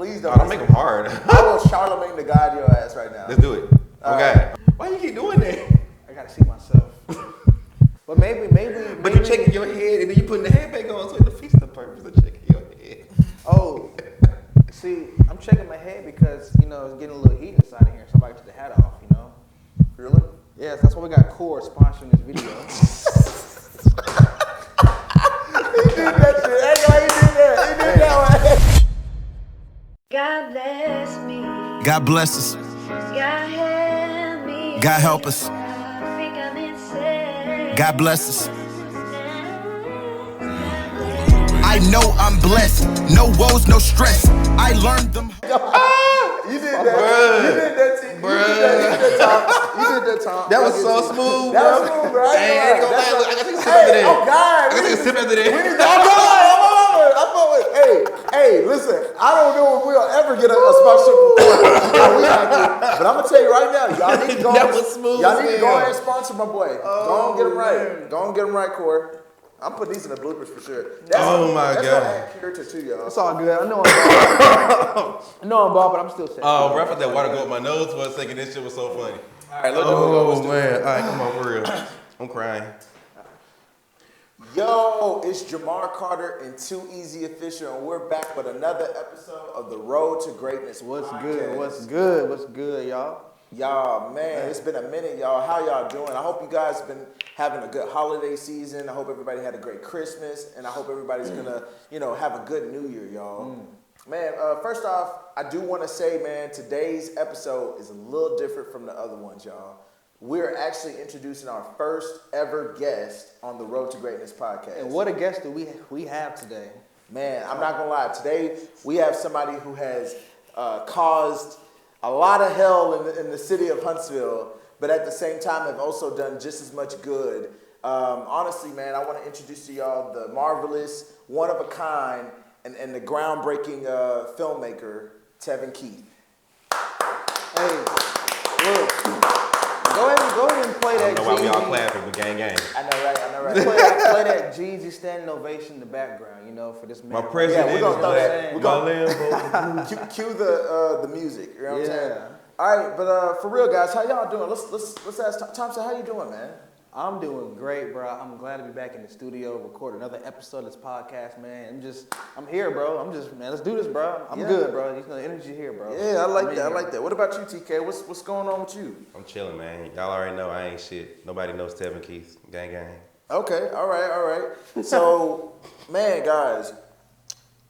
Please don't. I don't make them hard. I will Charlemagne the God your ass right now. Let's do it. Okay. Why you keep doing that? I gotta see myself. But maybe. But you're checking your head and then you putting the head back on, so it defeats the purpose of checking your head. Oh, see, I'm checking my head because, you know, it's getting a little heat inside of here. Somebody took the hat off, you know? Really? Yes, that's why we got Core sponsoring this video. He did that shit. That's why he did that. He did that one. God bless me. God bless us. God help me. God help us. I think I'm insane. God bless us. I know I'm blessed. No woes, no stress. I learned them. You did that. Bruh. You did that, T. You did that, Tom. You did that, Tom. That was so smooth, That bro. was smooth, bro. I ain't gonna lie. I gotta take a sip Hey, after that. oh, God. I gotta take a sip after that. Hey, listen, I don't know if we'll ever get a sponsorship but I'm gonna tell you right now, y'all need to go. That was smooth Y'all need to as go hell. ahead and sponsor my boy. Go and get him right. Go and get him right, Corey. I'm putting these in the bloopers for sure. That's my that's God. Gonna add character too, y'all. It's all good. I know I'm bald, but I'm still sick. Oh, bro, I felt that water go up my nose for a second. This shit was so funny. All right, let's do it. Oh, man. All right, come on, for real. I'm crying. Yo, it's Jamar Carter and Too Easy Official, and we're back with another episode of the Road to Greatness. What's podcast. good? What's good, y'all? Y'all, man, it's been a minute, y'all. How y'all doing? I hope you guys been having a good holiday season. I hope everybody had a great Christmas, and I hope everybody's gonna, have a good New Year, y'all. Man, first off, I do want to say, man, today's episode is a little different from the other ones, y'all. We're actually introducing our first ever guest on the Road to Greatness podcast. And what a guest do we have today? Man, I'm not gonna lie. Today we have somebody who has caused a lot of hell in the city of Huntsville, but at the same time have also done just as much good. Honestly, man, I want to introduce to y'all the marvelous, one of a kind, and the groundbreaking filmmaker, Tevin Keith. Hey, look. Go ahead and play that. I don't know why we all clapping, but gang. I know, right? Play that Jeezy standing ovation in the background, for this man. My president we're gonna is throw that. black. My Lambo. Cue the music. You know what I'm saying? All right, but for real, guys, how y'all doing? Let's ask Thompson, how you doing, man? I'm doing great, bro. I'm glad to be back in the studio, record another episode of this podcast, man. I'm here, bro. Man, let's do this, bro. I'm good, bro. The energy here, bro. Yeah, I like that. What about you, TK? What's going on with you? I'm chilling, man. Y'all already know I ain't shit. Nobody knows Tevin Keith. Gang. Okay, all right. So, man, guys,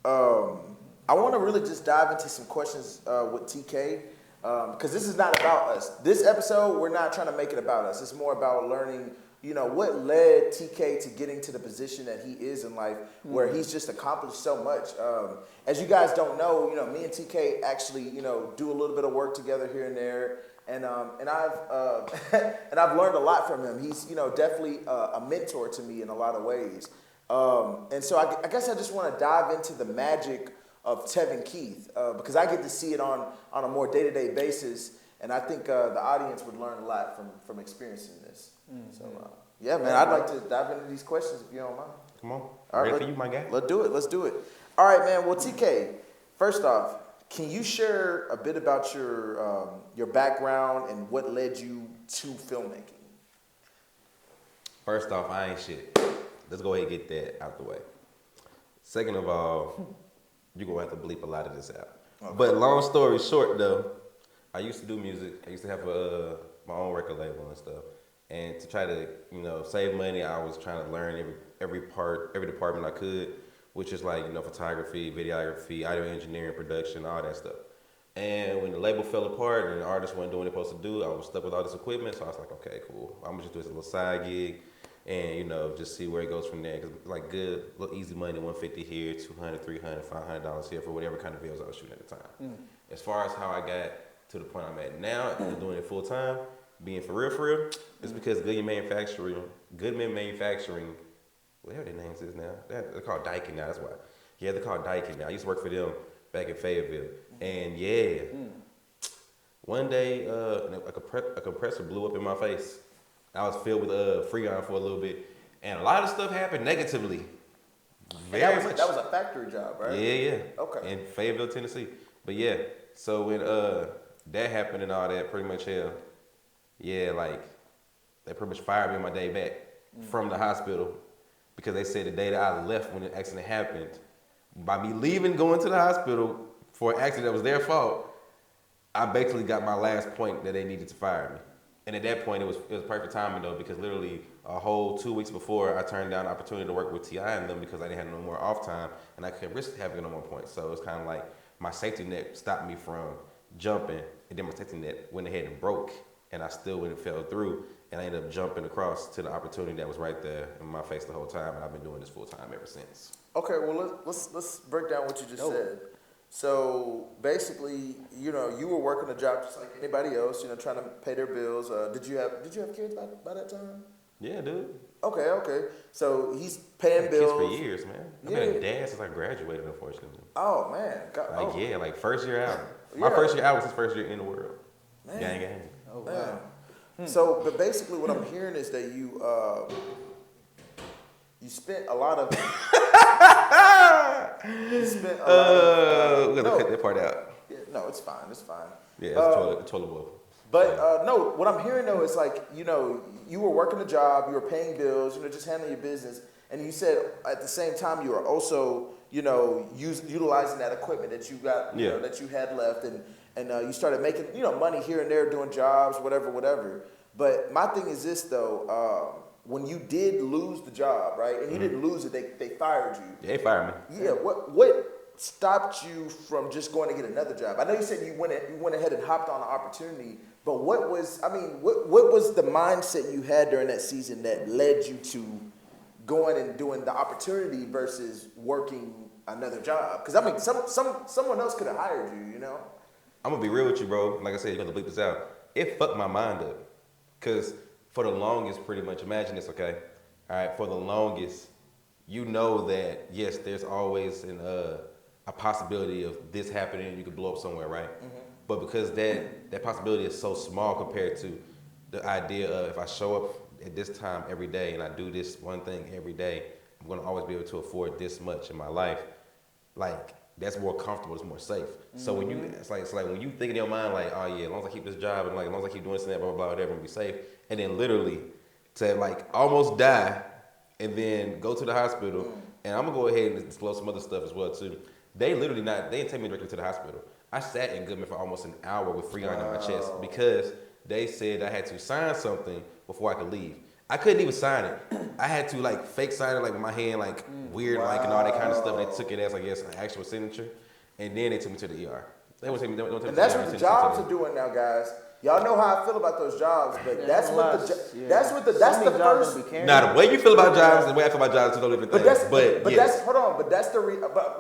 I want to really just dive into some questions with TK. Because this is not about us. This episode, we're not trying to make it about us. It's more about learning, what led TK to getting to the position that he is in life, where he's just accomplished so much. As you guys don't know, me and TK actually, do a little bit of work together here and there, and I've and I've learned a lot from him. He's, definitely a mentor to me in a lot of ways. And so I guess I just want to dive into the magic of Tevin Keith, because I get to see it on a more day-to-day basis, and I think the audience would learn a lot from experiencing this. So, yeah, man, I'd like to dive into these questions if you don't mind. Come on. All right, Ready for you, my guy? Let's do it. All right, man. Well, TK, first off, can you share a bit about your background and what led you to filmmaking? First off, I ain't shit. Let's go ahead and get that out the way. Second of all, you're going to have to bleep a lot of this out. Okay. But long story short, though, I used to do music. I used to have my own record label and stuff. And to try to, save money, I was trying to learn every department I could, which is like, photography, videography, audio engineering, production, all that stuff. And when the label fell apart and the artists weren't doing what they're supposed to do, I was stuck with all this equipment. So I was like, okay, cool. I'm going to just do this little side gig and, just see where it goes from there. Because like good, little easy money, $150 here, $200, $300, $500 here for whatever kind of videos I was shooting at the time. As far as how I got to the point I'm at now, and doing it full time, being for real, it's because Goodman Manufacturing, whatever their names is now, they're called Daikin now, that's why. Yeah, they're called Daikin now. I used to work for them back in Fayetteville. And one day a compressor blew up in my face. I was filled with Freon for a little bit, and a lot of stuff happened negatively. That was a factory job, right? Yeah. Okay. In Fayetteville, Tennessee. But yeah, so when that happened and all that, pretty much like they pretty much fired me on my day back from the hospital because they said the day that I left when the accident happened, by me leaving, going to the hospital for an accident that was their fault, I basically got my last point that they needed to fire me. And at that point, it was perfect timing though, because literally a whole 2 weeks before, I turned down the opportunity to work with T.I. and them because I didn't have no more off time and I couldn't risk having no more points. So it was kind of like my safety net stopped me from jumping, and then my safety net went ahead and broke, and I still went and fell through, and I ended up jumping across to the opportunity that was right there in my face the whole time, and I've been doing this full time ever since. Okay, well let's break down what you just said. So basically, you were working a job just like anybody else, trying to pay their bills. Did you have kids by that time? Yeah, dude. Okay. So he's paying bills kids for years, man. I've been a dad since I graduated, unfortunately. Oh man, like first year out. My first year out was his first year in the world. Man. Gang. Oh wow. So, but basically, what I'm hearing is that you spent a lot of. We're gonna cut that part out. Yeah, no, it's fine. Yeah, it's toilet bowl. But no, what I'm hearing though is like, you were working a job, you were paying bills, just handling your business, and you said at the same time you were also, utilizing that equipment that you got, that you had left, and you started making, money here and there doing jobs, whatever. But my thing is this though, when you did lose the job, right, and you didn't lose it, they fired you. Yeah, they fired me. Yeah, what stopped you from just going to get another job? I know you said you went ahead and hopped on an opportunity, but what was the mindset you had during that season that led you to going and doing the opportunity versus working another job? Because I mean, someone else could have hired you, I'm gonna be real with you, bro. Like I said, you're gonna bleep this out. It fucked my mind up, cause for the longest, pretty much, imagine this, okay? All right, for the longest, that yes, there's always a possibility of this happening and you could blow up somewhere, right? Mm-hmm. But because that possibility is so small compared to the idea of if I show up at this time every day and I do this one thing every day, I'm gonna always be able to afford this much in my life. Like, that's more comfortable, it's more safe. Mm-hmm. So when it's like when you think in your mind like, oh yeah, as long as I keep this job and like as long as I keep doing this and that, blah blah blah, whatever, and be safe, and then literally to like almost die and then go to the hospital, and I'm gonna go ahead and disclose some other stuff as well too. They didn't take me directly to the hospital. I sat in Goodman for almost an hour with Freon on my chest because they said I had to sign something before I could leave. I couldn't even sign it. I had to like fake sign it like with my hand like weird like and all that kind of stuff. They took it as like an actual signature, and then they took me to the ER. They won't take me. And that's what the jobs are doing now, guys. Y'all know how I feel about those jobs, but that's the first. Now the way you feel about jobs and the way I feel about jobs is no different things. But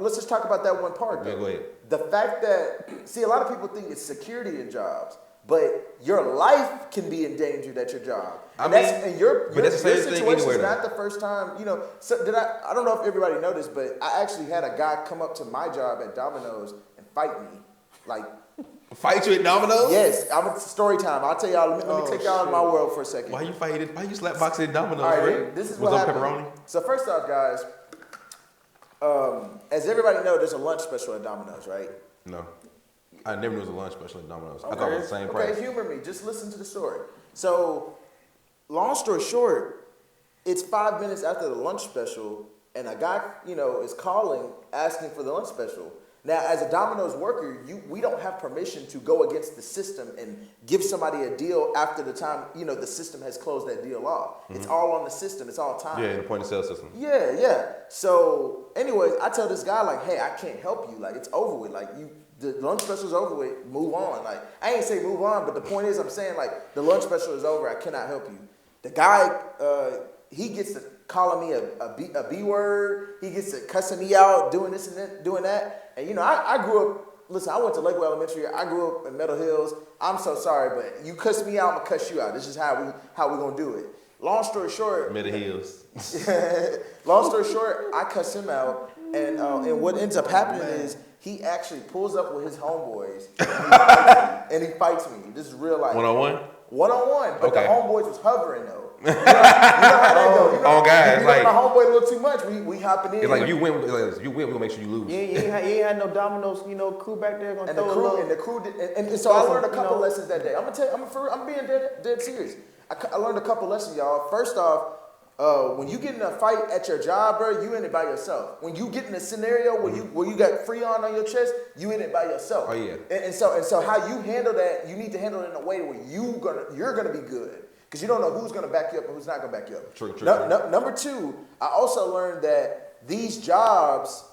let's just talk about that one part. Yeah, go ahead. The fact that a lot of people think it's security in jobs, but your life can be endangered at your job. Your situation is not the first time. So I don't know if everybody noticed, but I actually had a guy come up to my job at Domino's and fight me, like. Fight you at Domino's? Yes, I'm story time. I'll tell y'all. Let me take y'all in my world for a second. Why you fighting? Why you slap boxing at Domino's? All right, this is what happened. Pepperoni? So first off, guys, as everybody knows, there's a lunch special at Domino's, right? No, I never knew there was a lunch special at Domino's. I thought it was the same price. Okay, humor me. Just listen to the story. So, long story short, it's 5 minutes after the lunch special, and a guy, is calling asking for the lunch special. Now, as a Domino's worker, we don't have permission to go against the system and give somebody a deal after the time, the system has closed that deal off. Mm-hmm. It's all on the system. It's all time. Yeah, the point of sale system. Yeah. So, anyways, I tell this guy, like, hey, I can't help you. Like, it's over with. Like, the lunch special's over with. Move on. Like, I ain't say move on, but the point is, I'm saying, like, the lunch special is over. I cannot help you. The guy, he gets to calling me a B word. He gets to cussing me out, doing this and that, doing that. And, I grew up, listen, I went to Lakewood Elementary. I grew up in Meadow Hills. I'm so sorry, but you cuss me out, I'm going to cuss you out. This is how we going to do it. Long story short. Meadow Hills. Long story short, I cuss him out. And what ends up happening is he actually pulls up with his homeboys and he fights me. This is real life. One-on-one? One-on-one. But okay. The homeboys was hovering, though. You know how that go. Oh, guys, you like my homeboy a little too much. We hopping in. it's like you win, we gonna make sure you lose. You ain't had no Domino's, crew back there gonna and throw the crew and so I learned a couple lessons that day. I'm gonna tell you, I'm being dead serious. I learned a couple lessons, y'all. First off, when you get in a fight at your job, bro, you in it by yourself. When you get in a scenario where you got Freon on your chest, you in it by yourself. Oh yeah. And so how you handle that, you need to handle it in a way where you're gonna be good. Because you don't know who's going to back you up and who's not going to back you up. True. Number two, I also learned that these jobs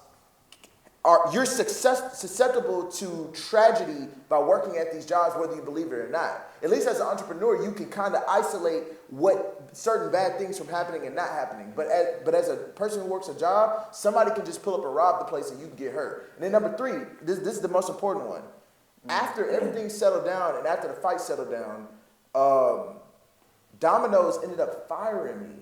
you're susceptible to tragedy by working at these jobs, whether you believe it or not. At least as an entrepreneur, you can kind of isolate what certain bad things from happening and not happening. But as a person who works a job, somebody can just pull up and rob the place and you can get hurt. And then number three, this is the most important one. After everything settled down and after the fight settled down, Domino's ended up firing me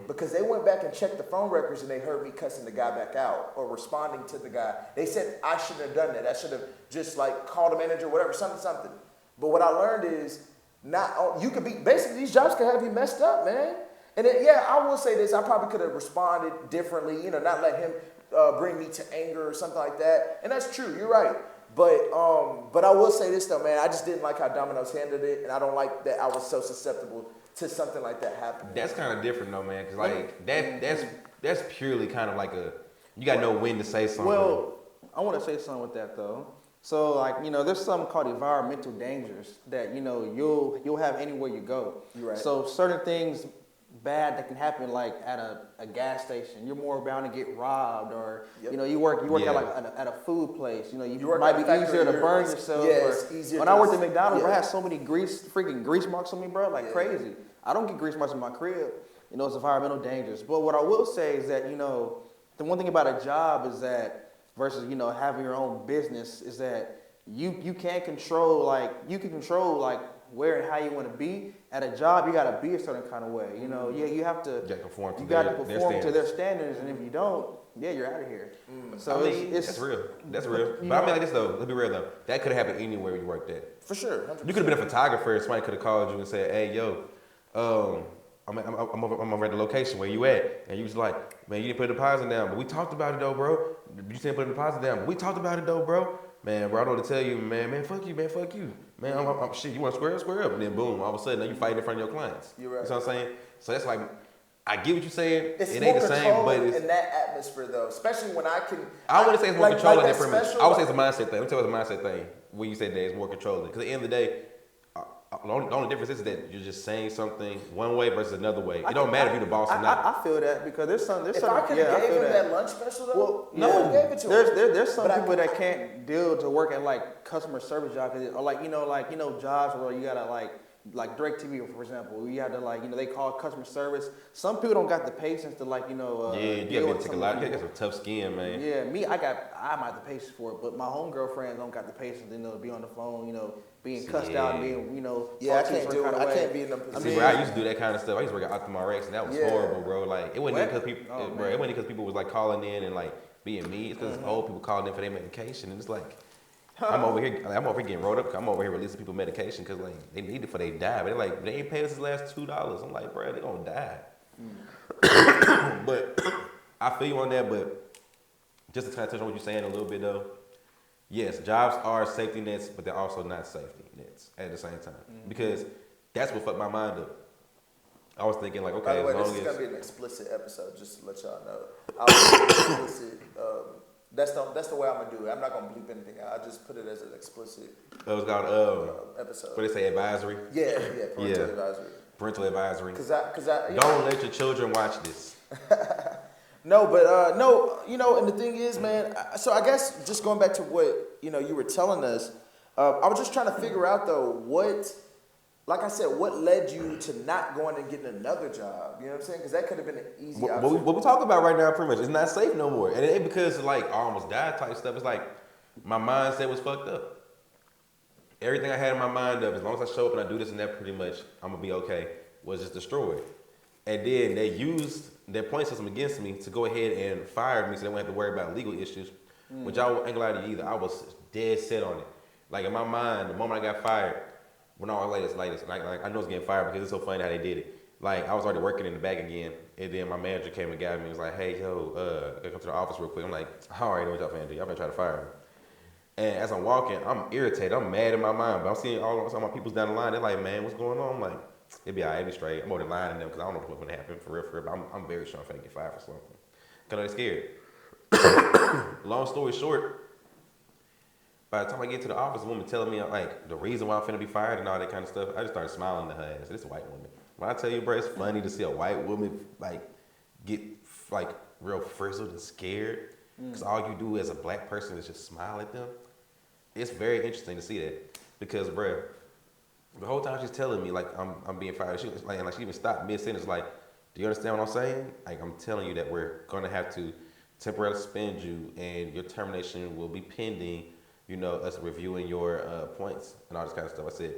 because they went back and checked the phone records and they heard me cussing the guy back out or responding to the guy. They said I shouldn't have done that. I should have just like called a manager, whatever, something. But what I learned is you could be basically these jobs can have you messed up, man. And then, I will say this: I probably could have responded differently, not let him bring me to anger or something like that. And that's true. You're right. But I will say this though, man. I just didn't like how Domino's handled it, and I don't like that I was so susceptible to something like that happening. That's kind of different though, man. Cause like that's purely kind of like you gotta know when to say something. Well, I want to say something with that though. So like there's something called environmental dangers that you'll have anywhere you go. You're right. So certain things bad that can happen like at a gas station. You're more bound to get robbed, or you work at a food place. You might be easier to burn yourself. Yeah, it's easier. When I worked at McDonald's, I had so many freaking grease marks on me, bro, like crazy. I don't get grease marks in my crib. It's environmental dangers. But what I will say is that the one thing about a job is that versus having your own business is that you can control where and how you want to be. At a job, you got to be a certain kind of way. You have to. You conform to their standards, and if you don't, you're out of here. So that's real. That's real. But I mean, like this though. Let's be real though. That could have happened anywhere you worked at. For sure. 100%. You could have been a photographer. Somebody could have called you and said, "Hey, yo, I'm over at the location where you at," and you was like, "Man, you didn't put a deposit down, but we talked about it though, bro. You didn't put a deposit down, but we talked about it though, bro. Man, bro, I don't know what to tell you, man, fuck you, man, I'm shit. You want to square up, and then boom, all of a sudden, now you fighting in front of your clients. You're right. You know what I'm saying? So that's like, I get what you're saying. It's it more ain't the same, but it's in that atmosphere though, especially when I can. I wouldn't say it's more controlling than pretty much. special- I would say it's a mindset thing. Let me tell you it's a mindset thing. When you say that it's more controlling, because at the end of the day, the only difference is that you're just saying something one way versus another way. It don't matter if you're the boss or not. I feel that because there's some. If I could have gave him that lunch special though, Well, no, I gave it to him. There's some people that can't deal to work at like customer service jobs, or jobs where you gotta like DirecTV, for example, where you have to they call customer service. Some people don't got the patience to you gotta take a lot. You got some tough skin, man. Yeah, I might have the patience for it, but my homegirl friends don't got the patience to be on the phone, being cussed out and being I can't do it. I can't be in them positions. I used to do that kind of stuff. I used to work at Optima Rex, and that was horrible, bro. Like it wasn't because people, it wasn't because people was like calling in and like being mean. It's because old people calling in for their medication, and it's like I'm over here getting rolled up. I'm over here releasing people medication because like they need it for they die. But they're like they ain't paid us this last $2. I'm like, bro, they gonna die. But I feel you on that. But just to kind of touch on what you're saying a little bit though. Yes, jobs are safety nets, but they're also not safety nets at the same time. Because that's what fucked my mind up. I was thinking like, okay, by the way, as long this is as gonna be an explicit episode, just to let y'all know. I'll be explicit. That's the way I'm gonna do it. I'm not gonna bleep anything out. I just put it as an explicit. It was called episode. What they say, advisory? Yeah, parental advisory. Parental advisory. Cause I don't let your children watch this. No, but and the thing is, man. So I guess just going back to what you were telling us, I was just trying to figure out though what led you to not going and getting another job? You know what I'm saying? Because that could have been an easy option. What we talking about right now, pretty much, it's not safe no more, and it ain't because like I almost died type stuff. It's like my mindset was fucked up. Everything I had in my mind of as long as I show up and I do this and that, pretty much I'm gonna be okay, was just destroyed. And then they used their point system against me to go ahead and fire me so they wouldn't have to worry about legal issues, which I ain't gonna lie to you either. I was dead set on it. Like in my mind, the moment I got fired, when I was latest, and I know it's getting fired because it's so funny how they did it. like I was already working in the back again, and then my manager came and got me and was like, hey, yo, gotta come to the office real quick. I'm like, I already know what y'all finna do. Y'all been trying to fire me. And as I'm walking, I'm irritated. I'm mad in my mind, but I'm seeing all my peoples down the line. They're like, man, what's going on? I'm like, it'll be all right, it'll be straight. I'm over the line in them because I don't know what's gonna happen for real. But I'm very sure I'm finna get fired for something. Because they're scared. Long story short, by the time I get to the office, the woman telling me like the reason why I'm finna be fired and all that kind of stuff, I just started smiling at her ass. This white woman. When I tell you, bro, it's funny to see a white woman like get like real frizzled and scared because all you do as a black person is just smile at them. It's very interesting to see that because, bro, the whole time she's telling me like I'm being fired, she was like she even stopped mid sentence like, do you understand what I'm saying? Like I'm telling you that we're gonna have to temporarily suspend you and your termination will be pending. You know, us reviewing your points and all this kind of stuff. I said,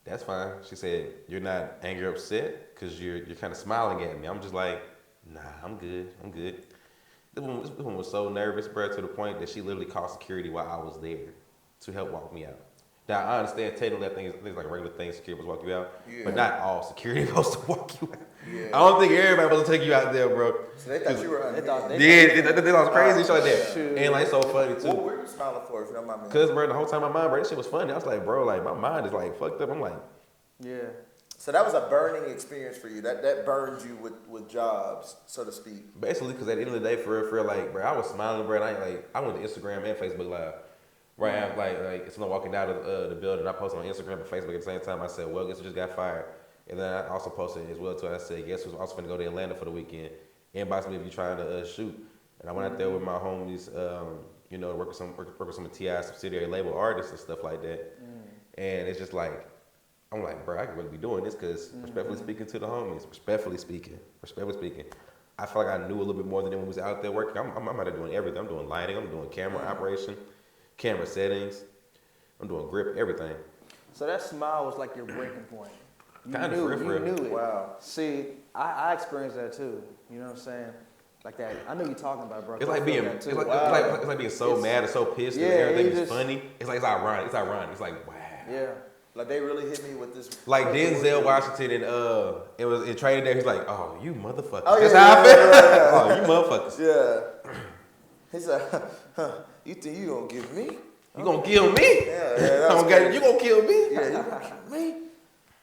that's fine. She said, you're not angry or upset because you're kind of smiling at me. I'm just like, nah, I'm good. This woman was so nervous, bro, to the point that she literally called security while I was there to help walk me out. Now, I understand technically that things like a regular thing, security was walk you out, but not all security is supposed to walk you out. Yeah. I don't think everybody supposed to take you out there, bro. So they thought you were They thought was crazy shit like that. Shoot. And like it's so funny too. What were you smiling for if you don't mind me? Cause bro, the whole time my mind, bro, that shit was funny. I was like, bro, like my mind is like fucked up. I'm like, Yeah. So that was a burning experience for you. That burned you with jobs, so to speak. basically, cause at the end of the day, for real, like, bro, I was smiling, bro. And I went to Instagram and Facebook Live. Right after, like it's not walking out of the building. I posted on Instagram and Facebook at the same time. I said, well, guess who just got fired? And then I also posted as well too. I said, guess who's also going to go to Atlanta for the weekend? Inbox me if you're trying to shoot. And I went out there with my homies, you know, work with some of T.I.'s subsidiary label artists and stuff like that. And it's just like, I'm like, bro, I could really be doing this because respectfully speaking to the homies, respectfully speaking, I feel like I knew a little bit more than them when we was out there working. I'm out there doing everything. I'm doing lighting. I'm doing camera operation. Camera settings, I'm doing grip, everything. So that smile was like your breaking point. You knew it. Wow. See, I experienced that too. You know what I'm saying? Like that. I know you're talking about it, bro. It's like being, it's like being so mad or so pissed that everything is funny. It's like it's ironic. It's like wow. Yeah. Like they really hit me with this. Like Denzel Washington and it was in Training Day. He's like, oh, you motherfuckers. Oh, yeah, that's how I feel. Oh, you motherfuckers. Yeah. He said, you think you gonna give me? You gonna kill me? Yeah, you gonna kill me? Yeah, you gonna kill me?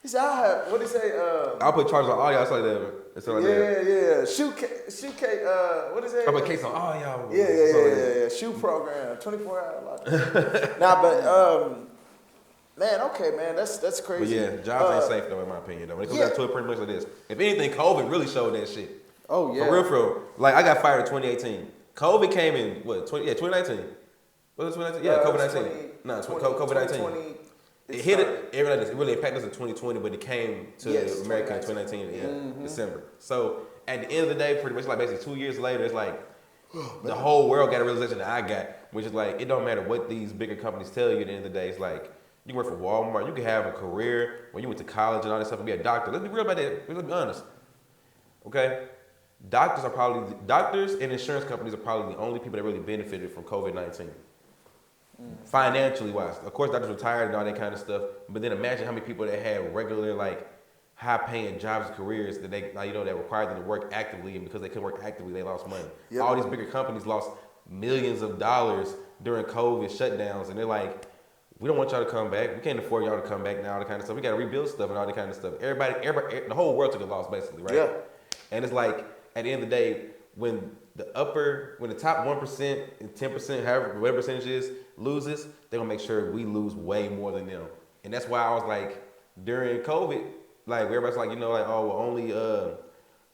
He said, what did he say? I'll put charges on all y'all. It's like that. It's like that. Yeah. Shoot cake. What is it? I'll put case on all y'all. Yeah. Shoot program, 24-hour lockdown. Nah, but man, okay, man, that's crazy. But yeah, jobs ain't safe though, in my opinion. Though when it comes down to it, pretty much like this. If anything, COVID really showed that shit. Oh yeah. For real. Like I got fired in 2018. COVID came in what? 2019. Was it 2019? Yeah, COVID-19. No, COVID-19. It hit it. It really impacted us in 2020, but it came to America in 2019 in December. So at the end of the day, pretty much like basically 2 years later, it's like the whole world got a realization that I got, which is like it don't matter what these bigger companies tell you. At the end of the day, it's like you can work for Walmart, you can have a career when you went to college and all that stuff and be a doctor. Let's be real about that. Let's be honest. Okay. Doctors and insurance companies are probably the only people that really benefited from COVID-19. Financially wise. Of course, doctors retired and all that kind of stuff. But then imagine how many people that had regular, like, high-paying jobs and careers that they, you know, that required them to work actively, and because they couldn't work actively, they lost money. Yep. All these bigger companies lost millions of dollars during COVID shutdowns, and they're like, we don't want y'all to come back. We can't afford y'all to come back now, all that kind of stuff. We got to rebuild stuff and all that kind of stuff. Everybody, the whole world took a loss, basically, right? Yeah. And it's like, at the end of the day, when the top 1% and 10%, however, whatever percentage is, loses, they're gonna make sure we lose way more than them. And that's why I was like, during COVID, like everybody's like, you know, like, oh, well,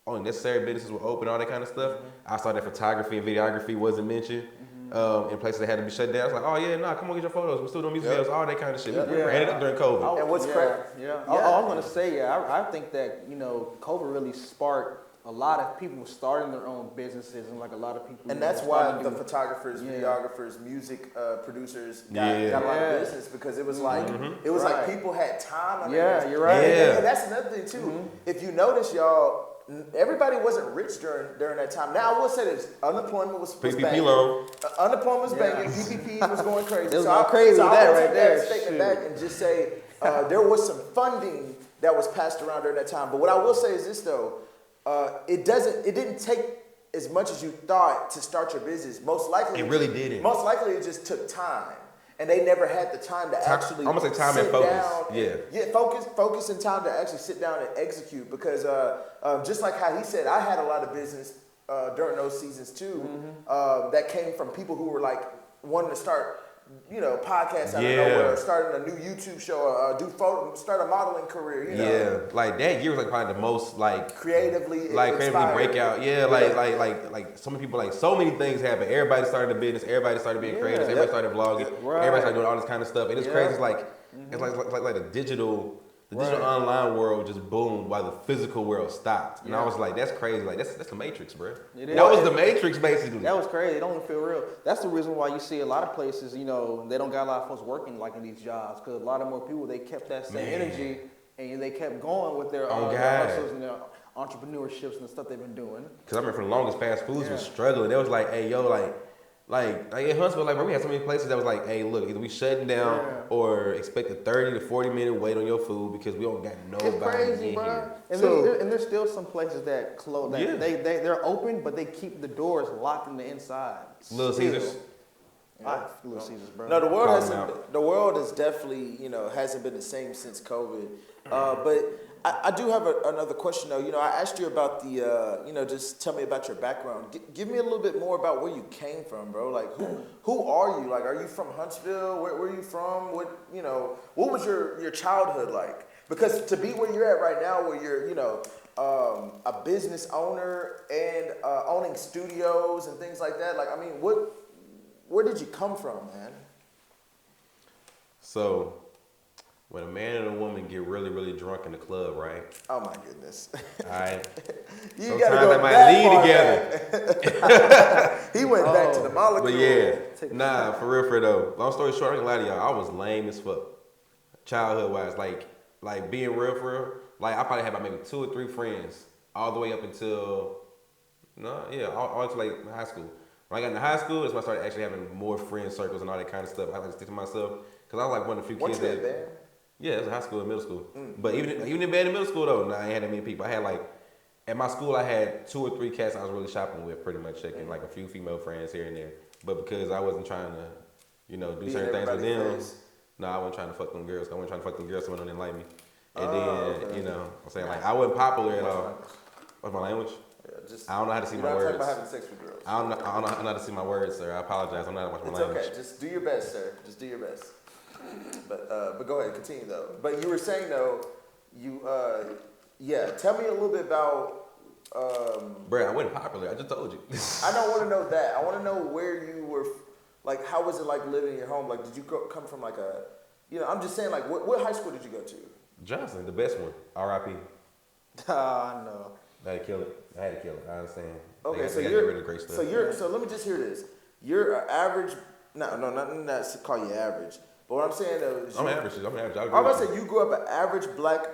only necessary businesses were open, all that kind of stuff. I saw that photography and videography wasn't mentioned in places that had to be shut down. I was like, oh yeah, nah, come on, get your photos. We're still doing music videos, all that kind of shit. We ran it up during COVID. And what's crazy? I was gonna say, I think that, you know, COVID really sparked a lot of people starting their own businesses, and like a lot of people. And that's why the photographers, videographers, music producers got a lot of business, because it was like like people had time on their hands. You're right. And that's another thing too. If you notice, y'all, everybody wasn't rich during that time. Now I will say this: unemployment was PPP banging. loan. Unemployment was banging. PPP was going crazy. It was going crazy with that right there. Statement back and just say there was some funding that was passed around during that time. But what I will say is this though, it didn't take as much as you thought to start your business. Most likely, It really didn't. Most likely, it just took time, and they never had the time to actually. I'm gonna say time and sit focus. down focus and time to actually sit down and execute. Because just like how he said, I had a lot of business during those seasons too. That came from people who were like wanting to start, podcasts out of nowhere, starting a new YouTube show, start a modeling career. Like that year was like probably the most like creatively creatively breakout. Yeah, like so many people, like so many things happened. Everybody started a business. Everybody started being creative. Everybody started vlogging. Everybody started doing all this kind of stuff. And it's crazy. It's like it's like the digital online world just boomed while the physical world stopped. And I was like, that's crazy. Like that's the Matrix, bro. That was the Matrix, basically. That was crazy. It don't even feel real. That's the reason why you see a lot of places, they don't got a lot of folks working like in these jobs, because a lot of more people, they kept that same energy and they kept going with their hustles and their entrepreneurships and the stuff they've been doing. Because I remember for the longest, fast foods was struggling. They was like, hey, yo, like in Huntsville, bro, we had so many places that was like, hey, look, either we shutting down or expect a 30 to 40 minute wait on your food because we don't got nobody it's crazy, in bro. here. And there's still some places that close. They're open, but they keep the doors locked in the inside. Little Caesars. Little Caesars, bro. No, the world is definitely, hasn't been the same since COVID. But I do have another question though. I asked you about the, just tell me about your background. Give me a little bit more about where you came from, bro. Like, who are you? Like, are you from Huntsville? Where are you from? What was your childhood like? Because to be where you're at right now, where you're, a business owner and owning studios and things like that. Like, I mean, where did you come from, man? So, when a man and a woman get really, really drunk in the club, right? Oh my goodness! All right. You sometimes they might lead together. He went back to the molecule. But yeah, for real though. Long story short, I ain't gonna lie to y'all. I was lame as fuck, childhood wise. Like being real for real. Like I probably had about maybe 2 or 3 friends all the way up until all to like high school. When I got into high school, that's when I started actually having more friend circles and all that kind of stuff. I like to stick to myself because I was like one of the few kids that. Band? Yeah, it was high school and middle school. But even in band in middle school though, I ain't had that many people. I had like at my school I had 2 or 3 cats I was really shopping with, pretty much checking like a few female friends here and there. But because I wasn't trying to, do certain things with them, I wasn't trying to fuck them girls. I wasn't trying to fuck them girls, someone didn't like me. And then, I'm saying like I wasn't popular at all. What's my language? I don't know how to see my words. You're not talking about having sex with girls. I don't know how to see my words, sir. I apologize. I'm not watching my language. It's okay. Just do your best, sir. Just do your best. But go ahead, continue though. But you were saying though, tell me a little bit about. Bruh, I wasn't popular. I just told you. I don't want to know that. I want to know where you were. Like, how was it like living in your home? Like, did you come from like a, I'm just saying like, what high school did you go to? Johnson, the best one. R.I.P. I know. I had to kill it. I understand. Okay, so let me just hear this. You're an average. No, not to call you average. But what I'm saying though is I'm average. I'm about to say you grew up an average black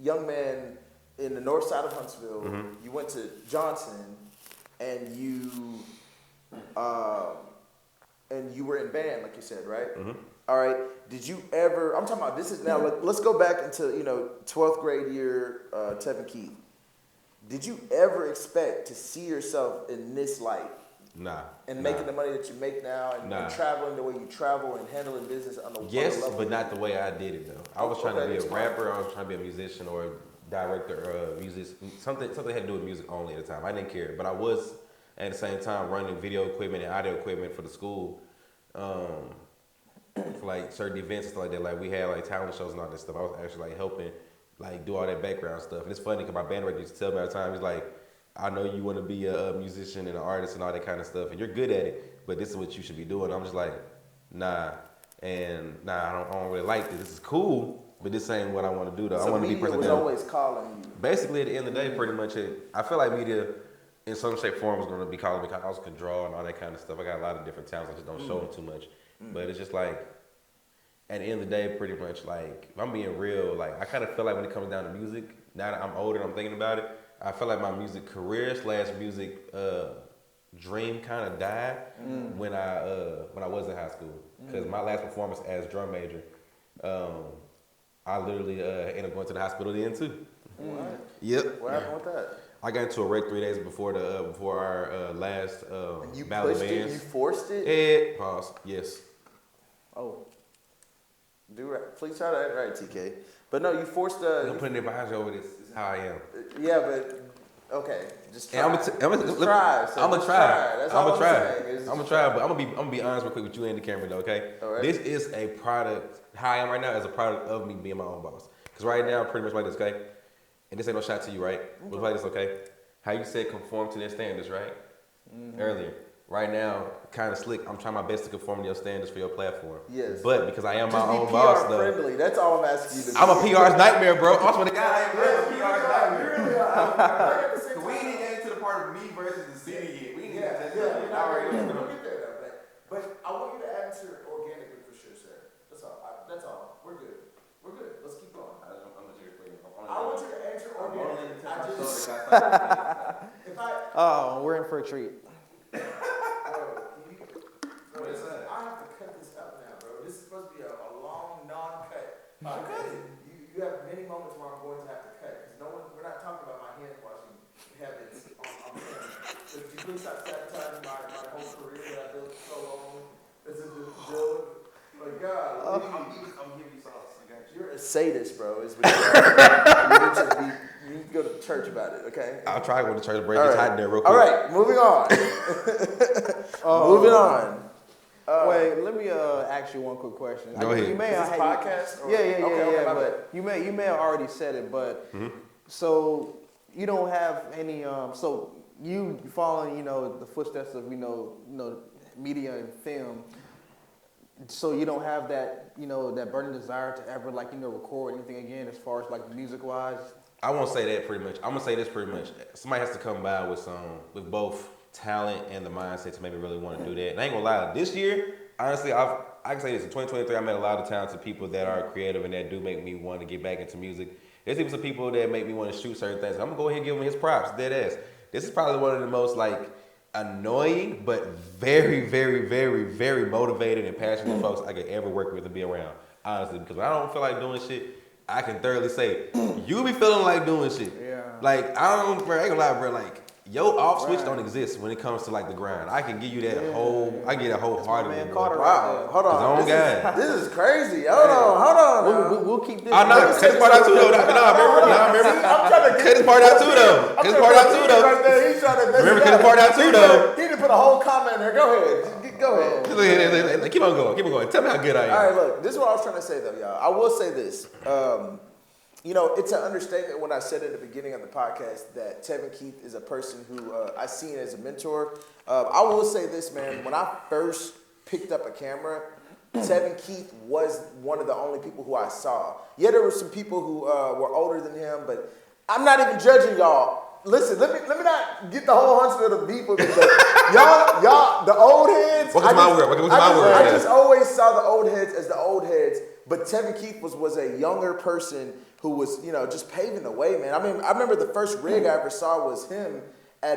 young man in the north side of Huntsville. Mm-hmm. You went to Johnson, and you were in band, like you said, right? Mm-hmm. All right. Did you ever? I'm talking about this is now. Let's go back into 12th grade year, Tevin Keith. Did you ever expect to see yourself in this light? Nah. And making the money that you make now, and traveling the way you travel, and handling business on the level. But not the way I did it though. I was trying to be a rapper. I was trying to be a musician or a director or a musician. Something had to do with music only at the time. I didn't care, but I was at the same time running video equipment and audio equipment for the school, for like certain events and stuff like that. Like we had like talent shows and all this stuff. I was actually like helping, like do all that background stuff. And it's funny because my band director used to tell me all the time. He's like, I know you want to be a musician and an artist and all that kind of stuff, and you're good at it, but this is what you should be doing. I'm just like, nah, I don't really like this. This is cool, but this ain't what I want to do though. So I want to be media was always calling you. Basically, at the end of the day, pretty much I feel like media, in some shape or form, was going to be calling me because I also could draw and all that kind of stuff. I got a lot of different talents. I just don't show them too much. But it's just like, at the end of the day, pretty much like, if I'm being real, like I kind of feel like when it comes down to music, now that I'm older and I'm thinking about it, I feel like my music career / music dream kind of died when I was in high school. Because my last performance as drum major, I literally ended up going to the hospital then too. What? Yep. What happened with that? I got into a wreck 3 days before our last You battle of pushed it? bands. You forced it? Pause. Yes. Oh. Do right. Please try that right, TK. But no, you forced the. I'm putting advisory over this. This is how I am. Yeah, but okay, just try. I'm gonna Just try. try. So I'm gonna just try. That's I'm all gonna try. saying is I'm gonna just try, but I'm gonna be honest real quick with you and the camera though, okay? All right. This is a product. How I am right now is a product of me being my own boss. Because right now, I'm pretty much like this, okay? And this ain't no shot to you, right? But like this, okay? How you said conform to their standards, right? Earlier. Right now, kind of slick. I'm trying my best to conform to your standards for your platform. Yes. But because I am Just my be own PR boss, though. friendly. That's all I'm asking you to do. I'm a PR's nightmare, bro. I swear to God, I am Yes, a you PR's really are. nightmare. You really are. We ain't get into the part of me versus the city yet. We ain't Yeah, get yeah, to that. we'll get there though. But I want you to answer organically for sure, sir. That's all. That's all. We're good. We're good. Let's keep going. I'm gonna check it for you. I want you to answer organically. If I. Oh, we're in for a treat. What is that? I have to cut this out now, bro. This is supposed to be a long, non-cut. You have many moments where I'm going to have to cut because we're not talking about my hand washing habits on camera. So if you please stop sabotaging my whole career that I built so long. This is just build. Like God, I'm giving you sauce. I got you. you're a sadist, bro. Is what you are. You need to go to church about it, okay? I'll try to go to church break. All It's right. hot in there real quick. All right, moving on. Moving on. Wait, let me ask you one quick question. Go ahead. You may Is this have, podcast? Or? yeah, Okay, my but you may have already said it, but so you don't have any. So you following, the footsteps of media and film. So you don't have that, that burning desire to ever record anything again as far as like music wise. I won't say that pretty much. I'm gonna say this pretty much. Somebody has to come by with both talent and the mindset to make me really want to do that. And I ain't gonna lie, this year, honestly, I can say this, in 2023, I met a lot of talented people that are creative and that do make me want to get back into music. There's even some people that make me want to shoot certain things. I'm gonna go ahead and give him his props, dead ass. This is probably one of the most annoying, but very, very, very, very motivated and passionate folks I could ever work with and be around. Honestly, because when I don't feel like doing shit, I can thoroughly say, you be feeling like doing shit. Yeah. I ain't gonna lie, bro, your off switch don't exist when it comes to the grind. I can give you that I get a wholeheartedly. Man, Carter, Wow, hold on. This is crazy. Hold on. We'll keep this. I know. Cut this part out too, though. Remember. I'm trying to Cut this part out too, though. Cut this part out too, though. Right there. He's trying to Remember, cut this part out too, though. He didn't put a whole comment in there. Go ahead. Go ahead. Keep on going. Tell me how good I am. All right, look. This is what I was trying to say, though, y'all. I will say this. It's an understatement when I said at the beginning of the podcast that Tevin Keith is a person who I seen as a mentor. I will say this, man. When I first picked up a camera, Tevin Keith was one of the only people who I saw. Yeah, there were some people who were older than him, but I'm not even judging y'all. Listen, let me not get the whole Huntsville to beef with me, but y'all, the old heads. Welcome to my world. I just always saw the old heads as the old heads, but Tevin Keith was a younger person who was, just paving the way, man. I mean, I remember the first rig I ever saw was him I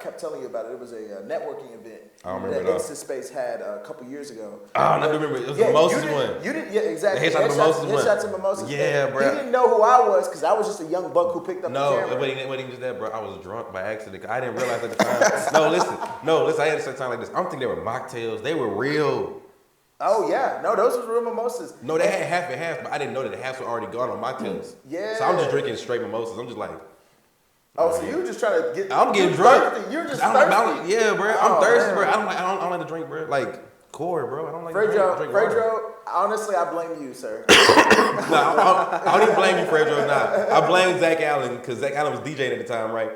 kept telling you about it. It was a networking event that InstaSpace had a couple years ago. Oh, I remember. It was the Mimosas one. You didn't, yeah, exactly. The Headshots and Mimosas. Yeah, bro. He didn't know who I was because I was just a young buck who picked up the camera. No, it wasn't even just that, bro. I was drunk by accident. I didn't realize at the time. No, listen. I had a certain time like this. I don't think they were mocktails. They were real. Oh, yeah. No, those was real mimosas. No, they had half and half, but I didn't know that the halves were already gone on mocktails. Yeah. So I'm just drinking straight mimosas. I'm just like... Oh, so you were just trying to get... I'm getting drunk. You're just thirsty. Yeah, bro. I'm thirsty, bro. I don't like to drink, bro. Core, bro. I don't like to drink Fredro, honestly, I blame you, sir. I don't even blame you, Fredro. Nah, I blame Zach Allen, because Zach Allen was DJing at the time, right?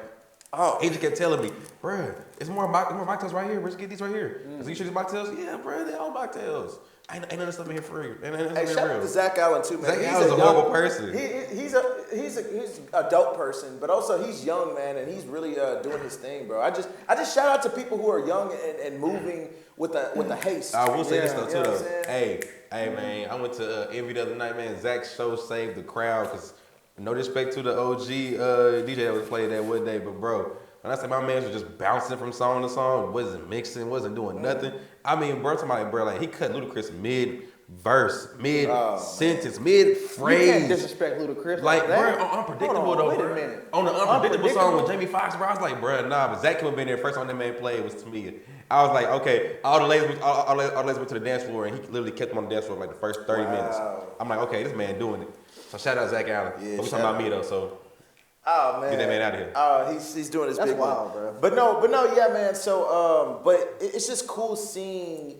Oh, he just kept telling me, bro, it's more mocktails right here. Let's get these right here. Is you sure these mocktails? Yeah, bro, they're all mocktails. Ain't none of stuff in here for you. Hey, shout out to Zach Allen too, man. Zach Allen's a horrible person. He's a dope person, but also he's young, man, and he's really doing his thing, bro. I just shout out to people who are young and moving with the haste. I will say this though, you know too, though. Hey, man, I went to Envy the other night, man. Zach's show saved the crowd, because no disrespect to the OG DJ that was played that one day, but bro, when I said my man was just bouncing from song to song, wasn't mixing, wasn't doing nothing. I mean, bro, somebody, bro, he cut Ludacris verse, mid sentence, mid You can't phrase. disrespect Ludacris Like, that. bro, unpredictable Hold on, though, wait bro. a minute. On the unpredictable song with Jamie Foxx, bro, I was like, bro, nah, but Zach came been there. First song that man played was Tamia. I was like, okay, all the ladies went to the dance floor, and he literally kept them on the dance floor like the first 30 minutes. I'm like, okay, this man doing it. So shout out Zach Allen. Yeah, but we talking about me though, so Oh man, get that man out of here. He's doing his That's big wild, one. bro. But no, yeah, man. So, but it's just cool seeing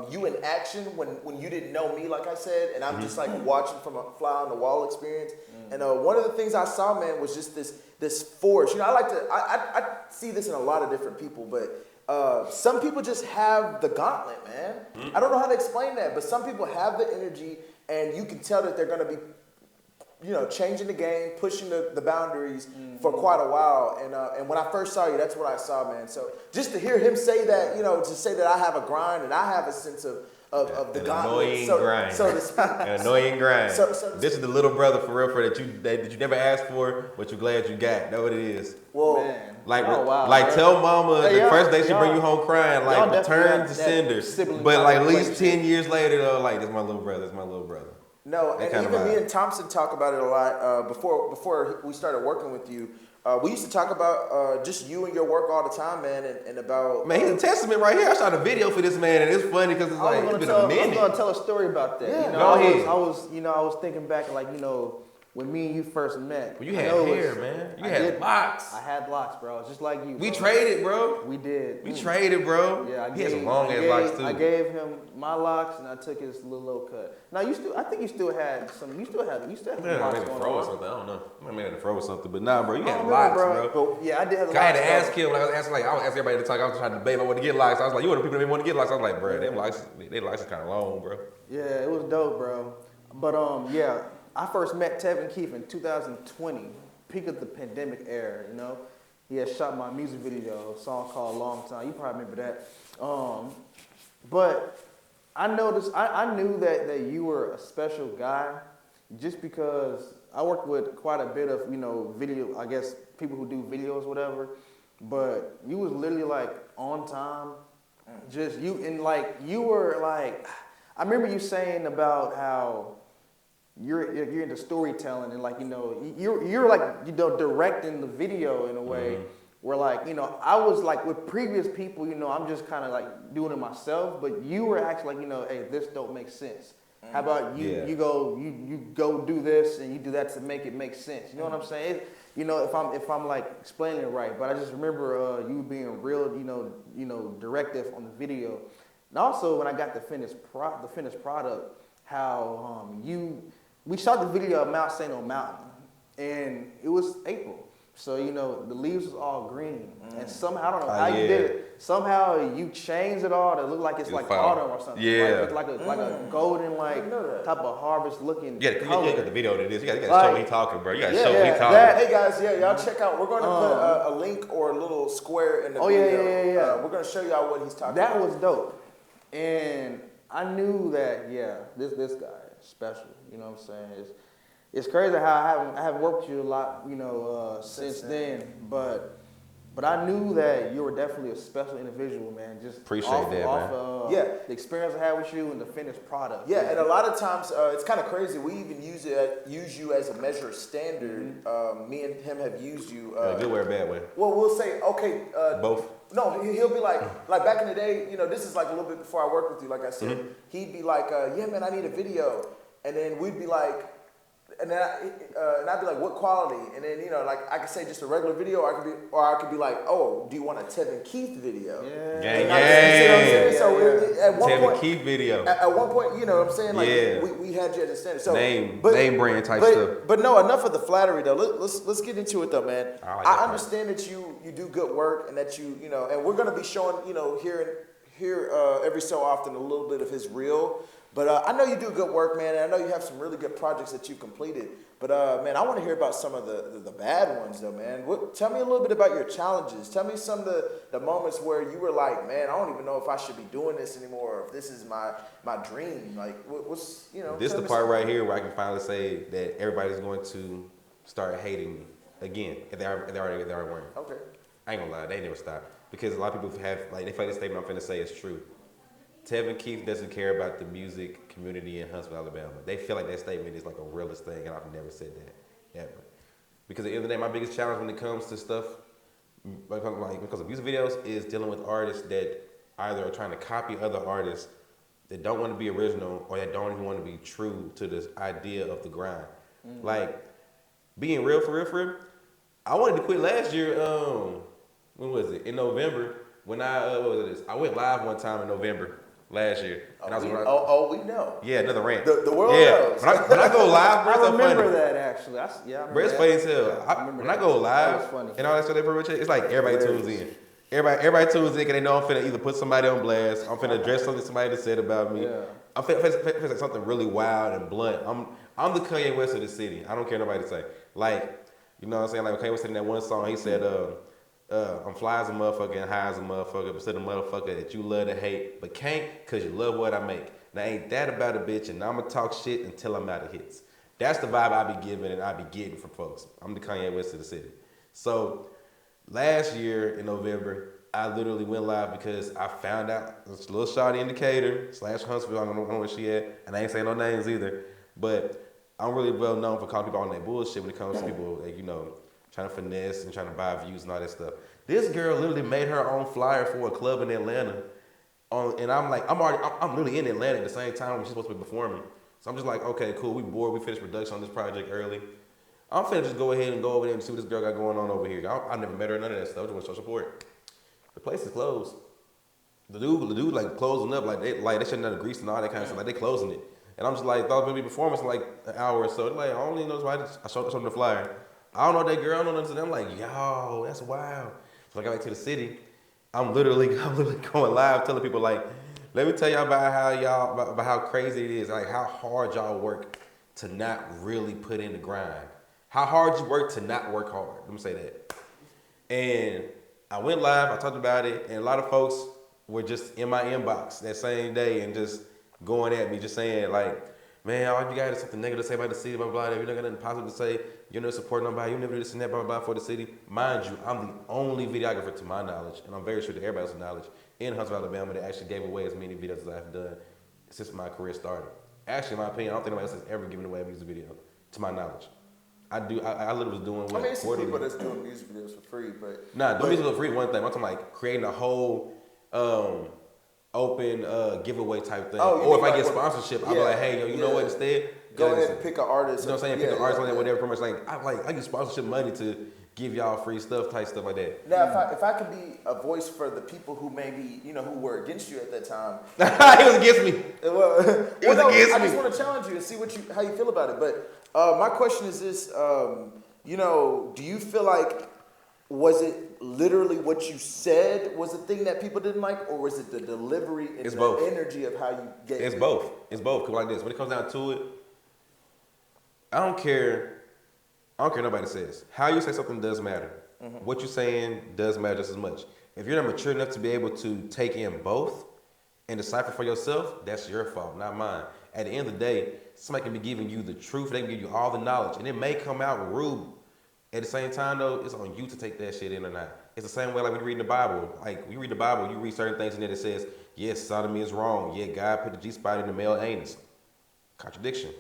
you in action when you didn't know me, like I said, and I'm just like watching from a fly on the wall experience. And one of the things I saw, man, was just this force. You know, I see this in a lot of different people, but some people just have the gauntlet, man. I don't know how to explain that, but some people have the energy, and you can tell that they're going to be, you know, changing the game, pushing the boundaries for quite a while. And when I first saw you, that's what I saw, man. So just to hear him say that, you know, to say that I have a grind and I have a sense of the gauntlet, grind. so to speak. An annoying grind. So This is the little brother for real, for that you never asked for, but you're glad you got. That's what it is. well, Man. Like, Oh, wow, like bro. tell mama Hey, the y'all- first day she y'all- bring you home crying, y'all like definitely return have to that sender. sibling But like at least relationship. 10 years later, though, like this my little brother, it's my little brother. no, That and kind of even me vibe. and Thompson talk about it a lot before we started working with you. We used to talk about just you and your work all the time, man, and about Man, he's a testament right here. I shot a video for this man, and it's funny because it's like it's been a I was minute. gonna tell a story about that. Yeah, you know, go ahead. I was thinking back, like, you know, when me and you first met. Well, you I had know it hair, was- man. You I had did. locks. I had locks, bro. Just like you. We bro. traded, bro. We did. We traded, bro. Yeah, He had some long ass locks too. I gave him my locks, and I took his little low cut. Now I think you still had some. You still had some Man, I locks made a going throw or on. something. I don't know. I made a throw or something, but nah, bro. You I had don't locks, remember, bro. But yeah, I did have the I had locks. to ask him. Like, I was asking, like, I was asking everybody to talk. I was trying to debate if I wanted to get locks. I was like, you one of the people that want to get locks. I was like, bro, their locks are kind of long, bro. Yeah, it was dope, bro. But yeah, I first met Tevin Keith in 2020, peak of the pandemic era. You know, he had shot my music video, a song called "Long Time." You probably remember that. But I noticed, I knew that you were a special guy, just because I worked with quite a bit of, you know, video. I guess people who do videos, whatever. But you was literally like on time. Just you, and like you were like, I remember you saying about how you're into storytelling, and like, you know, you're like, you know, directing the video in a way where, like, you know, I was like with previous people, you know, I'm just kind of like doing it myself, but you were actually like, you know, hey, this don't make sense. How about you? Yeah. You go do this and you do that to make it make sense. You know what I'm saying? You know, if I'm like explaining it right, but I just remember you being real, you know, directive on the video, and also when I got the finished product, how we shot the video at Mount St. Mountain, and it was April, so you know the leaves was all green, and somehow I don't know how you did it. Somehow you changed it all to look like it's like autumn or something. Yeah. like it's like a golden type of harvest looking. You color. got the video to this. You got to Like, show me talking, bro. You got to yeah, show me yeah, talking. Hey guys, yeah, y'all check out. We're going to put a link or a little square in the video. Yeah. We're going to show y'all what he's talking That about. was dope, and I knew that this guy is special. You know what I'm saying? It's crazy how I haven't worked with you a lot, you know, since then, but I knew that you were definitely a special individual, man. Just Appreciate off that, of, man. the experience I had with you and the finished product. Yeah, and a lot of times it's kind of crazy. We even use you as a measure of standard. Me and him have used you. Good way or bad way? Well, we'll say okay. Both. No, he'll be like back in the day. You know, this is like a little bit before I worked with you. Like I said, he'd be like, yeah, man, I need a video, and then we'd be like. And then I'd be like, what quality? And then, you know, like I could say just a regular video, or I could be like, oh, do you want a Tevin Keith video? Yeah. Gang, You know what I'm saying? gang. So at one Tevin point, Keith video. at one point, you know what I'm saying? Like Yeah. we had you as a standard. So Name brand type stuff. But no, enough of the flattery though. Let's get into it though, man. I like that I part. understand that you do good work, and that you know, and we're gonna be showing, you know, here every so often a little bit of his reel. But I know you do good work, man, and I know you have some really good projects that you've completed. But man, I want to hear about some of the bad ones, though, man. Tell me a little bit about your challenges. Tell me some of the moments where you were like, man, I don't even know if I should be doing this anymore, or if this is my dream. Like, what's, you know? This is the part right here where I can finally say that everybody's going to start hating me again if they already weren't. Okay. I ain't gonna lie, they never stop, because a lot of people have, like, they feel like the statement I'm finna say is true. Tevin Keith doesn't care about the music community in Huntsville, Alabama. They feel like that statement is like a realist thing, and I've never said that, ever. Because at the end of the day, my biggest challenge when it comes to stuff, because of music videos, is dealing with artists that either are trying to copy other artists that don't want to be original or that don't even want to be true to this idea of the grind. Like, being real for real, I wanted to quit last year, when was it? In November, when I went live one time in November last year. And We know. Yeah, another rant. The world knows. When I go live, bro, I remember funny. that actually. I remember Bro, it's that. funny as hell. When I go That live was funny. and all that stuff, they pretty much, it's like everybody tunes in. Everybody tunes in because they know I'm finna either put somebody on blast, I'm finna address something somebody that said about me. Yeah. I'm finna like something really wild and blunt. I'm the Kanye West of the city. I don't care nobody say. Like, you know what I'm saying? Like Kanye West in that one song, he said, I'm fly as a motherfucker and high as a motherfucker, but still a motherfucker that you love to hate, but can't because you love what I make. Now ain't that about a bitch, and I'ma talk shit until I'm out of hits. That's the vibe I be giving and I be getting from folks. I'm the Kanye West of the city. So last year in November, I literally went live because I found out this little shawty indicator / Huntsville, I don't know where she at, and I ain't saying no names either, but I'm really well known for calling people on that bullshit when it comes to people, like, you know, trying to finesse and trying to buy views and all that stuff. This girl literally made her own flyer for a club in Atlanta. And I'm like, I'm literally in Atlanta at the same time when she's supposed to be performing. So I'm just like, okay, cool, we bored, we finished production on this project early. I'm finna just go ahead and go over there and see what this girl got going on over here. I never met her, none of that stuff, I just want to show support. The place is closed. The dude like closing up, like they shutting down the grease and all that kind of stuff, like they closing it. And I'm just like, thought it was gonna be performance in like an hour or so. They're like, I don't even know why I showed them the flyer. I don't know that girl, I don't know nothing. I'm like, yo, that's wild. So I got back to the city. I'm literally going live telling people like, let me tell y'all about how crazy it is, like how hard y'all work to not really put in the grind. How hard you work to not work hard. Let me say that. And I went live, I talked about it, and a lot of folks were just in my inbox that same day and just going at me, just saying like, man, all you got is something negative to say about the city, blah, blah, blah. You never got nothing positive to say. You're not supporting nobody. You never do this and that, blah, blah, blah, for the city. Mind you, I'm the only videographer to my knowledge, and I'm very sure to everybody else's knowledge, in Huntsville, Alabama, that actually gave away as many videos as I've done since my career started. Actually, in my opinion, I don't think nobody else has ever given away a music video, to my knowledge. I literally was doing what? I mean, it's some quarterly. people that's doing music videos for free, but... Nah, doing music videos for free, one thing. I'm talking like creating a whole open giveaway type thing. Oh, or if like I get sponsorship, I'll be like, hey, yo, you know what, instead? Go ahead and pick an artist. You know what I'm saying? Pick an artist like that, whatever. Pretty much I get sponsorship money to give y'all free stuff, type stuff like that. Now, if I could be a voice for the people who maybe, you know, who were against you at that time. He was against me. I just want to challenge you and see how you feel about it. But my question is this, you know, do you feel like, was it literally what you said was the thing that people didn't like, or was it the delivery and energy of how you gave it? It's both. It's both. Cause like this, when it comes down to it, I don't care nobody says. How you say something does matter. Mm-hmm. What you're saying does matter just as much. If you're not mature enough to be able to take in both and decipher for yourself, that's your fault, not mine. At the end of the day, somebody can be giving you the truth, they can give you all the knowledge, and it may come out rude. At the same time, though, it's on you to take that shit in or not. It's the same way like when you read the Bible. Like, when you read the Bible, you read certain things in there that says, yes, sodomy is wrong. Yeah, God put the G-spot in the male anus. Contradiction.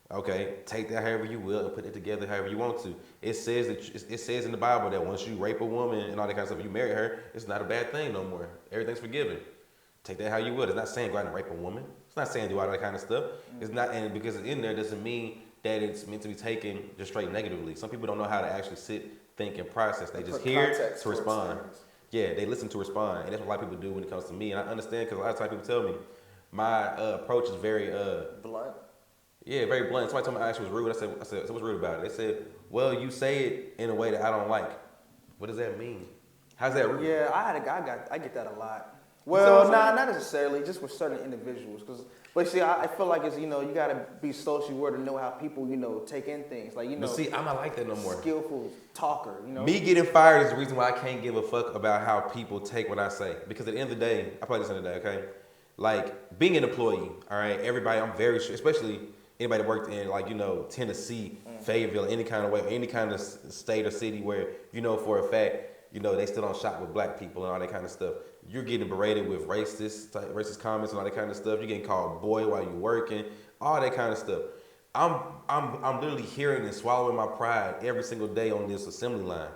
Okay, take that however you will and put it together however you want to. It says in the Bible that once you rape a woman and all that kind of stuff, you marry her, it's not a bad thing no more. Everything's forgiven. Take that how you will. It's not saying go out and rape a woman. It's not saying do all that kind of stuff. It's not, and because it's in there doesn't mean that it's meant to be taken just straight negatively. Some people don't know how to actually sit, think, and process. They just hear to respond. Yeah, they listen to respond, and that's what a lot of people do when it comes to me. And I understand because a lot of times people tell me my approach is very blunt. Yeah, very blunt. Somebody told me I actually was rude. I said, so what's rude about it? They said, well, you say it in a way that I don't like. What does that mean? How's that rude? Yeah, I get that a lot. Well, not necessarily, just with certain individuals. But see, I feel like it's, you know, you got to be socially aware to know how people, you know, take in things. Like, you know. But see, I'm not like that no more. Skillful talker, you know. Me getting fired is the reason why I can't give a fuck about how people take what I say. Because at the end of the day, I play this in the day, okay? Like, being an employee, all right, everybody, I'm very sure, especially anybody that worked in, like, you know, Tennessee, Fayetteville, any kind of way, any kind of state or city where, you know, for a fact, you know, they still don't shop with black people and all that kind of stuff. you're getting berated with racist comments and all that kind of stuff. You're getting called boy while you're working, all that kind of stuff. I'm literally hearing and swallowing my pride every single day on this assembly line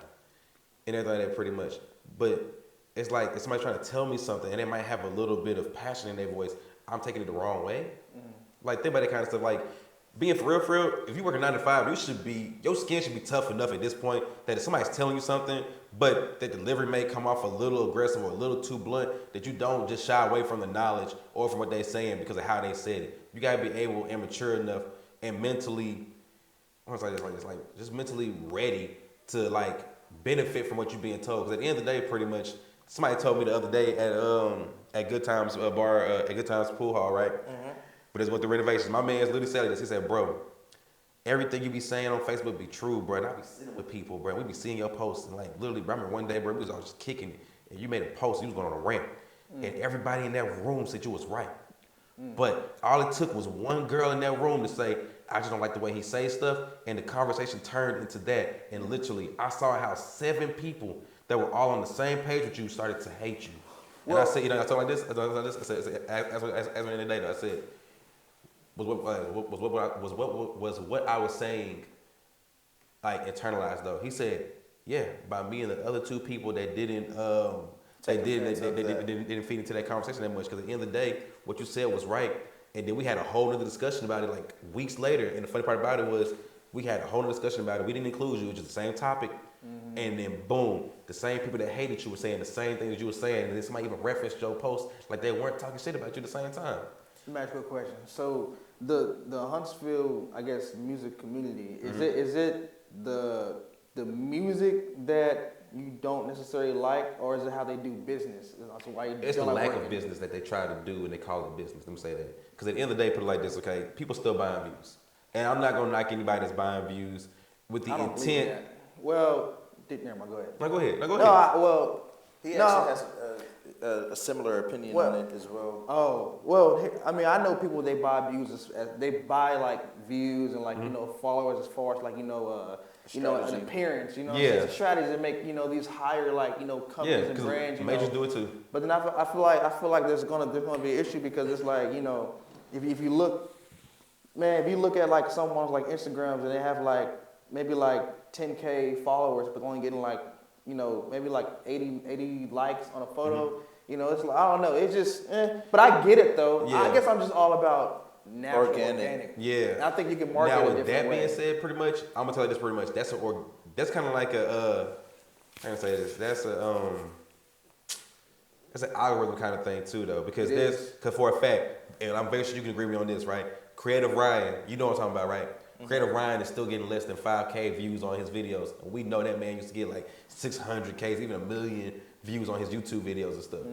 and everything like that pretty much. But it's like if somebody's trying to tell me something and they might have a little bit of passion in their voice, I'm taking it the wrong way. Like think about that kind of stuff. Like being for real, if you work a 9 to 5, your skin should be tough enough at this point that if somebody's telling you something, but the delivery may come off a little aggressive or a little too blunt, that you don't just shy away from the knowledge or from what they're saying because of how they said it. You gotta be able and mature enough and mentally, just mentally ready to like benefit from what you're being told. Because at the end of the day, pretty much, somebody told me the other day at Good Times bar, at Good Times pool hall, right? But it's with the renovations. My man's literally said this. He said, bro, everything you be saying on Facebook be true, bro. And I be sitting with people, bro. We be seeing your posts. And like, literally, bro, I remember one day, bro, we was all just kicking it. And you made a post. You was going on a rant. And everybody in that room said you was right. But all it took was one girl in that room to say, I just don't like the way he says stuff. And the conversation turned into that. And literally, I saw how 7 people that were all on the same page with you started to hate you. And I said, I told like this. I said, as in the day, I said, was what I was saying like internalized though? He said, yeah, by me and the other 2 people that didn't didn't feed into that conversation that much, because at the end of the day, what you said was right. And then we had a whole other discussion about it like weeks later. And the funny part about it was we had a whole other discussion about it. We didn't include you, it was just the same topic. And then boom, the same people that hated you were saying the same thing that you were saying. And then somebody even referenced your post like they weren't talking shit about you at the same time. Let me ask you a question. So the Huntsville, I guess, music community, is it the music that you don't necessarily like, or is it how they do business? So why you it's the like lack working? of business that they try to do and they call it business. Let me say that. Because at the end of the day, put it like this, okay? People still buying views. And I'm not going to knock anybody that's buying views with the intent. Well, never mind, go ahead. No, go ahead. He actually has a similar opinion on it as well. Oh, well, I mean, I know people, they buy views, they buy like views and like, followers as far as like, an appearance, it's a strategy to make, these higher like, companies and brands, majors do it too. But then I feel like there's gonna be an issue because it's like, if you look at like someone's like Instagrams and they have like, maybe like 10K followers, but only getting like, maybe like 80 likes on a photo. It's like, I don't know. It's just, but I get it though. Yeah. I guess I'm just all about natural, organic. Yeah. And I think you can market it a different way. Now, with that being said, pretty much, I'm gonna tell you this pretty much. That's kind of like I'm gonna say this. That's an algorithm kind of thing too, though, because because for a fact, and I'm very sure you can agree with me on this, right? Creative Ryan, you know what I'm talking about, right? Creative Ryan is still getting less than 5K views on his videos. And we know that man used to get like 600K, even 1 million views on his YouTube videos and stuff.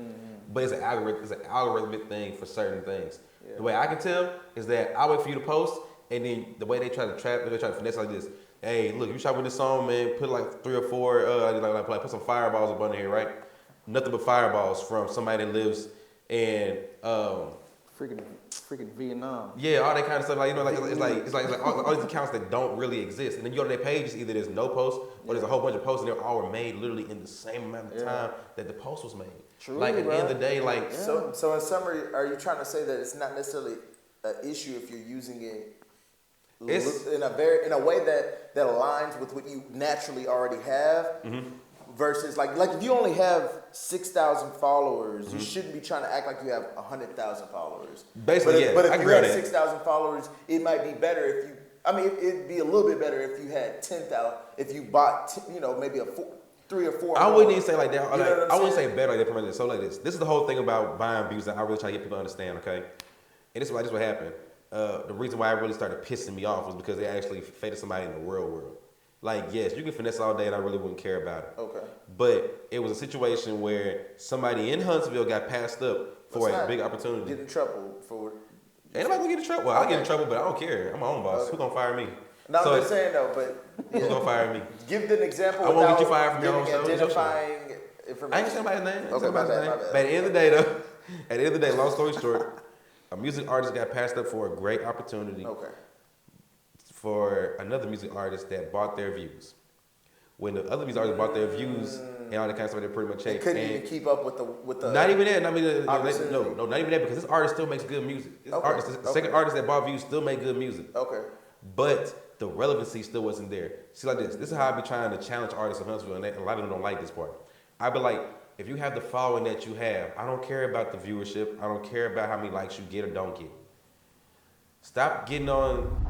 But it's an algorithmic thing for certain things. Yeah. The way I can tell is that I wait for you to post, and then the way they try to finesse like this. Hey, look, you shot with this song, man. Put like 3 or 4, put some fireballs up under here, right? Nothing but fireballs from somebody that lives in freaking Vietnam. Yeah, all that kind of stuff. Like it's like all these accounts that don't really exist. And then you go to their pages, either there's no post or there's a whole bunch of posts, and they all were made literally in the same amount of time that the post was made. True, like at the end of the day, like so in summary, are you trying to say that it's not necessarily an issue if you're using it in a way that aligns with what you naturally already have? Versus like if you only have 6,000 followers, you shouldn't be trying to act like you have 100,000 followers. Basically, but if you had 6,000 followers, it might be better if you. I mean, it'd be a little bit better if you had 10,000. If you bought, maybe 3 or 4. I wouldn't even say like that. I wouldn't say better like that. So like this is the whole thing about buying views that I really try to get people to understand. Okay, and this is what happened. The reason why it really started pissing me off was because they actually faded somebody in the real world. Like, yes, you can finesse all day and I really wouldn't care about it. Okay. But it was a situation where somebody in Huntsville got passed up for a big opportunity. Get in trouble for it. Ain't nobody gonna get in trouble. Well, I'll get in trouble, but I don't care. I'm my own boss. Okay. Who gonna fire me? No, I'm just saying though, but who's gonna fire me? Give an example. I won't get you fired from your own show. Identifying information. I ain't saying anybody's name. Okay, my bad. But at the end of the day, long story short, a music artist got passed up for a great opportunity. Okay. For another music artist that bought their views. When the other music artists bought their views, and all that kind of stuff. They pretty much They changed. couldn't even keep up with the. Not even that. I mean, opportunity. no, not even that, because this artist still makes good music. This artist, the second artist that bought views, still make good music. Okay. But the relevancy still wasn't there. See, like this. This is how I be trying to challenge artists of Huntsville, and a lot of them don't like this part. I be like, if you have the following that you have, I don't care about the viewership. I don't care about how many likes you get or don't get. Stop getting on